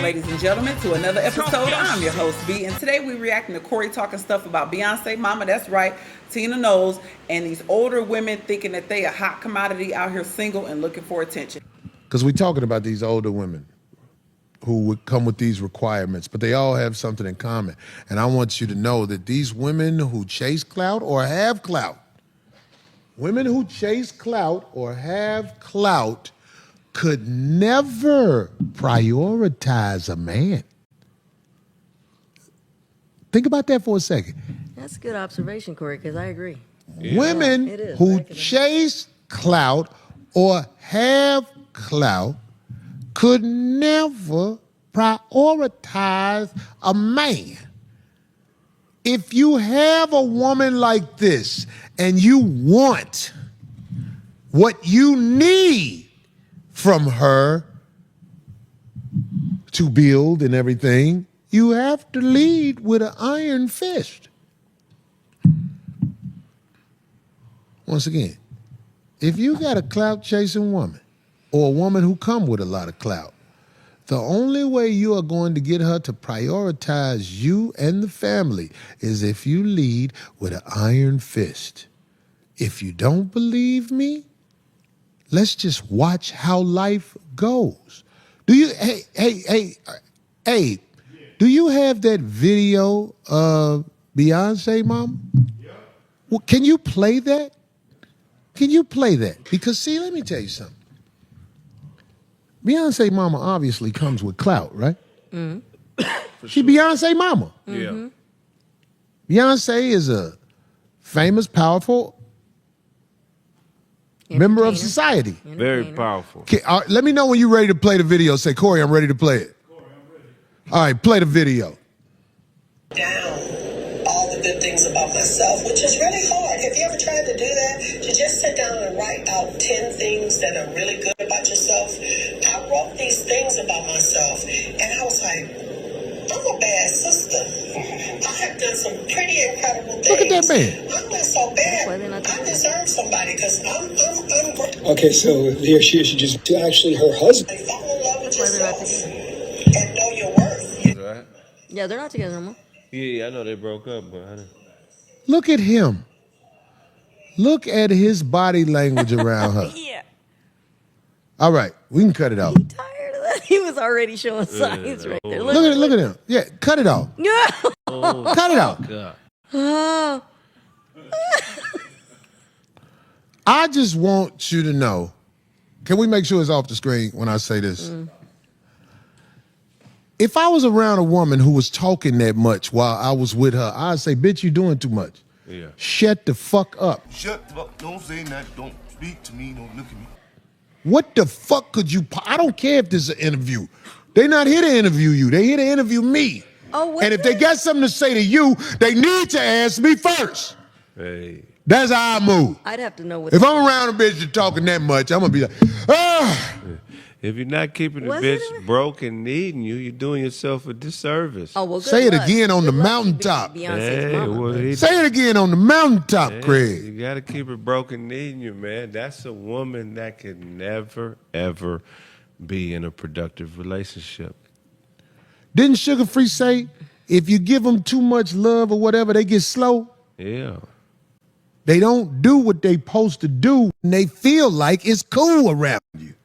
Ladies and gentlemen, to another episode. I'm your host, B, and today we're reacting to Corey talking stuff about Beyonce mama, that's right, Tina Knowles, and these older women thinking that they a hot commodity out here single and looking for attention. Because we're talking about these older women who would come with these requirements, but they all have something in common. And I want you to know that these women who chase clout or have clout, women who chase clout or have clout could never prioritize a man. Think about that for a second. That's a good observation, Corey, because I agree. Yeah. Women who chase clout or have clout could never prioritize a man. If you have a woman like this and you want what you need from her to build and everything, you have to lead with an iron fist. Once again, if you got a clout chasing woman or a woman who come with a lot of clout, the only way you are going to get her to prioritize you and the family is if you lead with an iron fist. If you don't believe me, let's just watch how life goes. Do you, hey, do you have that video of Beyonce, Mom? Yeah. Well, can you play that? Can you play that? Because see, let me tell you something. Beyonce mama obviously comes with clout, right? Mm-hmm. She Beyonce mama. Yeah. Beyonce is a famous, powerful member of society. Very powerful. Okay, let me know when you're ready to play the video. Say, Corey, I'm ready to play it. Corey, I'm ready. All right, play the video. Down all the good things about myself, which is really hard. Have you ever tried to do that? To just sit down and write out 10 things that are really good about yourself? I wrote these things about myself, and I was like, I'm a bad sister. I have done some pretty incredible things. Look at that man. I'm not so bad. I deserve somebody because I'm great. Okay, so here she is. She just to actually her husband. Fall in love with yourself and know your worth. Right? Yeah, they're not together no more. Yeah, I know they broke up, but I didn't. Look at him. Look at his body language around her. Yeah. All right, we can cut it off. He tired of that. He was already showing signs right there. Look at him. Yeah, cut it off. Yeah. Cut it off. God. Oh. I just want you to know, can we make sure it's off the screen when I say this? If I was around a woman who was talking that much while I was with her, I'd say, bitch, you doing too much. Yeah. Shut the fuck up. Shut the fuck, don't say nothing, don't speak to me, don't look at me. What the fuck could you, I don't care if this is an interview. They're not here to interview you, they're here to interview me. Oh, and if they got something to say to you, they need to ask me first. Hey. That's how I move. I'd have to know what. If I'm around a bitch that's talking that much, I'm gonna be like, ah. If you're not keeping the bitch broke and needing you, you're doing yourself a disservice. Oh, well, say it again on the mountaintop. Say it again on the mountaintop, Craig. You got to keep it broke and needing you, man. That's a woman that could never, ever be in a productive relationship. Didn't Sugar Free say, if you give them too much love or whatever, they get slow? Yeah. They don't do what they supposed to do and they feel like it's cool around you.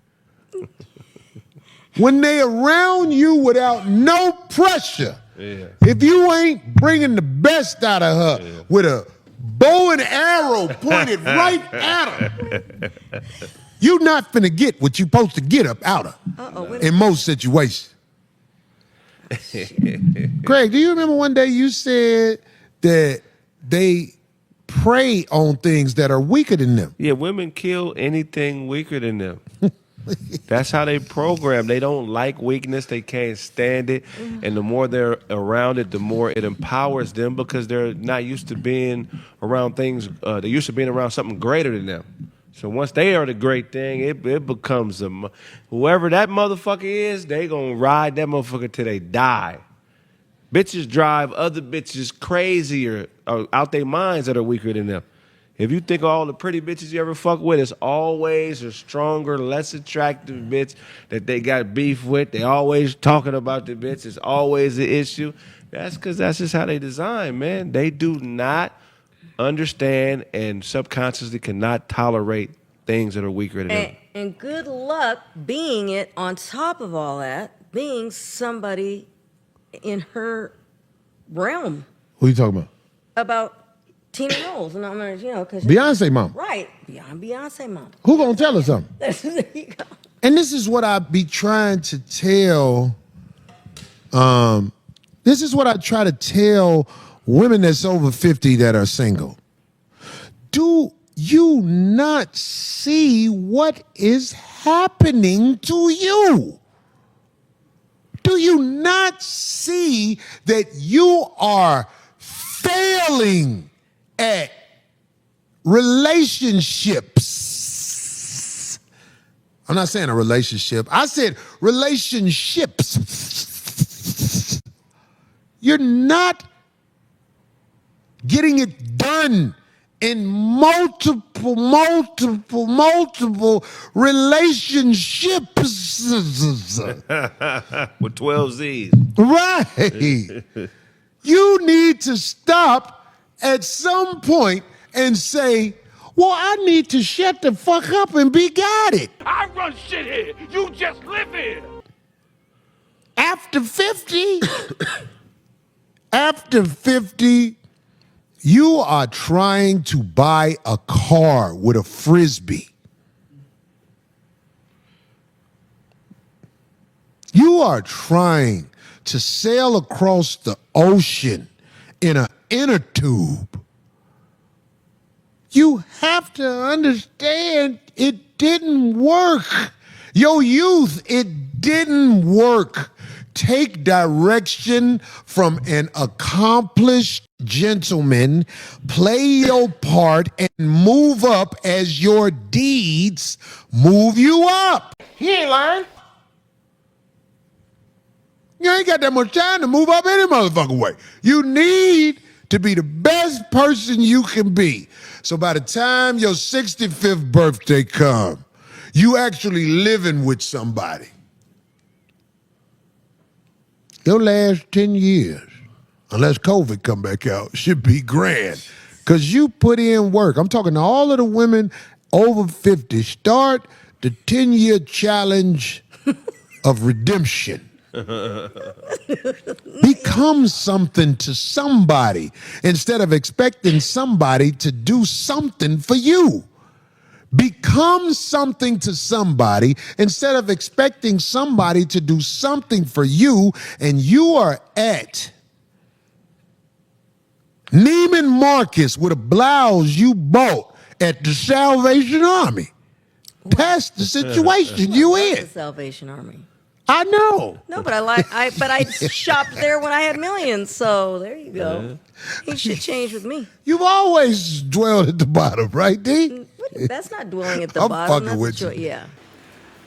When they around you without no pressure, if you ain't bringing the best out of her with a bow and arrow pointed right at her, you not finna get what you supposed to get up out of in most situations. Craig, do you remember one day you said that they prey on things that are weaker than them? Yeah, women kill anything weaker than them. That's how they program. They don't like weakness. They can't stand it. And the more they're around it, the more it empowers them because they're not used to being around things. They're used to being around something greater than them. So once they are the great thing, it becomes whoever that motherfucker is, they gonna ride that motherfucker till they die. Bitches drive other bitches crazier out their minds that are weaker than them. If you think of all the pretty bitches you ever fuck with, it's always a stronger, less attractive bitch that they got beef with. They always talking about the bitch. It's always an issue. That's because that's just how they design, man. They do not understand and subconsciously cannot tolerate things that are weaker than them. And good luck being it on top of all that, being somebody in her realm. Who you talking about? About Tina Knowles, and I'm gonna, because Beyonce mom. right, beyond Beyonce mom. Who gonna tell her something? There you go. And this is what I be trying to tell. This is what I try to tell women that's over 50 that are single. Do you not see what is happening to you? Do you not see that you are failing at relationships? I'm not saying a relationship. I said relationships. You're not getting it done in multiple relationships. With 12 Z's. Right. You need to stop at some point and say, well, I need to shut the fuck up and be got it. I run shit here. You just live here. After 50, after 50, you are trying to buy a car with a Frisbee. You are trying to sail across the ocean in an inner tube. You have to understand it didn't work. Your youth, it didn't work. Take direction from an accomplished gentleman, play your part, and move up as your deeds move you up. He ain't lying. You ain't got that much time to move up any motherfucking way. You need to be the best person you can be. So by the time your 65th birthday comes, you actually living with somebody. Your last 10 years, unless COVID come back out, should be grand. Because you put in work. I'm talking to all of the women over 50. Start the 10-year challenge of redemption. Become something to somebody instead of expecting somebody to do something for you. Become something to somebody instead of expecting somebody to do something for you, and you are at Neiman Marcus with a blouse you bought at the Salvation Army. That's the situation you The in. Salvation Army. I know. No, but I shopped there when I had millions, so there you go. Ain't shit changed with me. You've always dwelled at the bottom, right, D? That's not dwelling at the I'm bottom. fucking with you. Yeah.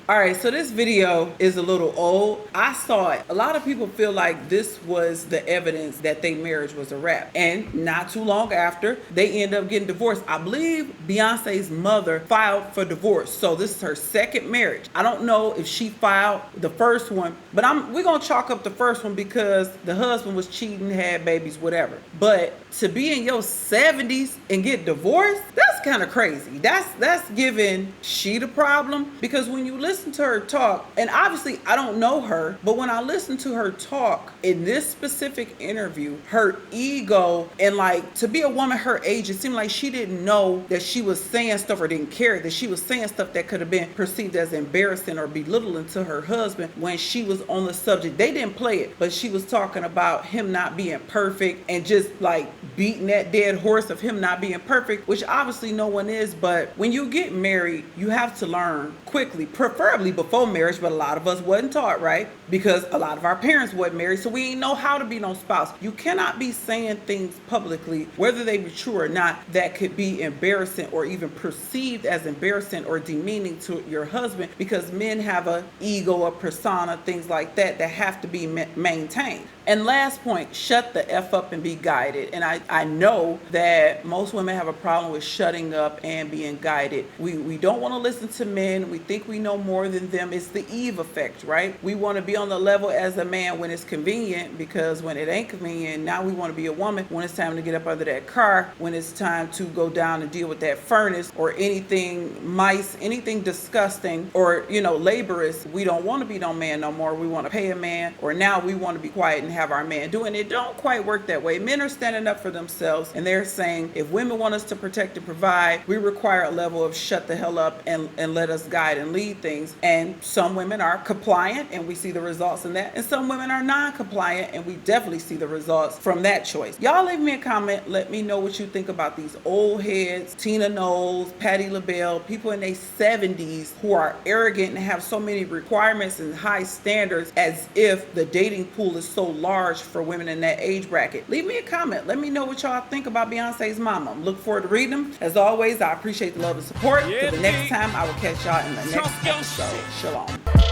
All right, so this video is a little old. I saw it. A lot of people feel like this was the evidence that their marriage was a wrap. And not too long after, they end up getting divorced. I believe Beyonce's mother filed for divorce. So this is her second marriage. I don't know if she filed the first one, but we're going to chalk up the first one because the husband was cheating, had babies, whatever. But to be in your 70s and get divorced, that's kind of crazy. That's giving she the problem, because when you listen to her talk, and obviously I don't know her, but when I listen to her talk in this specific interview, her ego, and like, to be a woman her age, it seemed like she didn't know that she was saying stuff, or didn't care that she was saying stuff that could have been perceived as embarrassing or belittling to her husband when she was on the subject. They didn't play it, but she was talking about him not being perfect and just like beating that dead horse of him not being perfect, which obviously no one is. But when you get married, you have to learn quickly, preferably preferably before marriage, but a lot of us wasn't taught, right? Because a lot of our parents wasn't married, so we didn't know how to be no spouse. You cannot be saying things publicly, whether they be true or not, that could be embarrassing or even perceived as embarrassing or demeaning to your husband, because men have a ego, a persona, things like that have to be maintained. And last point, shut the F up and be guided. And I know that most women have a problem with shutting up and being guided. We don't want to listen to men. We think we know more than them. It's the Eve effect, right? We want to be on the level as a man when it's convenient, because when it ain't convenient, now we want to be a woman when it's time to get up under that car, when it's time to go down and deal with that furnace or anything mice, anything disgusting or, laborious. We don't want to be no man no more. We want to pay a man, or now we want to be quiet and have our man doing it. Don't quite work that way. Men are standing up for themselves, and they're saying, if women want us to protect and provide, we require a level of shut the hell up and let us guide and lead things. And some women are compliant, and we see the results in that, and some women are non-compliant, and we definitely see the results from that choice. Y'all leave me a comment. Let me know what you think about these old heads, Tina Knowles, Patti LaBelle, people in their 70s who are arrogant and have so many requirements and high standards, as if the dating pool is so large for women in that age bracket. Leave me a comment. Let me know what y'all think about Beyonce's mama. Look forward to reading them. As always, I appreciate the love and support. Till the next time, I will catch y'all in the next episode. Shalom.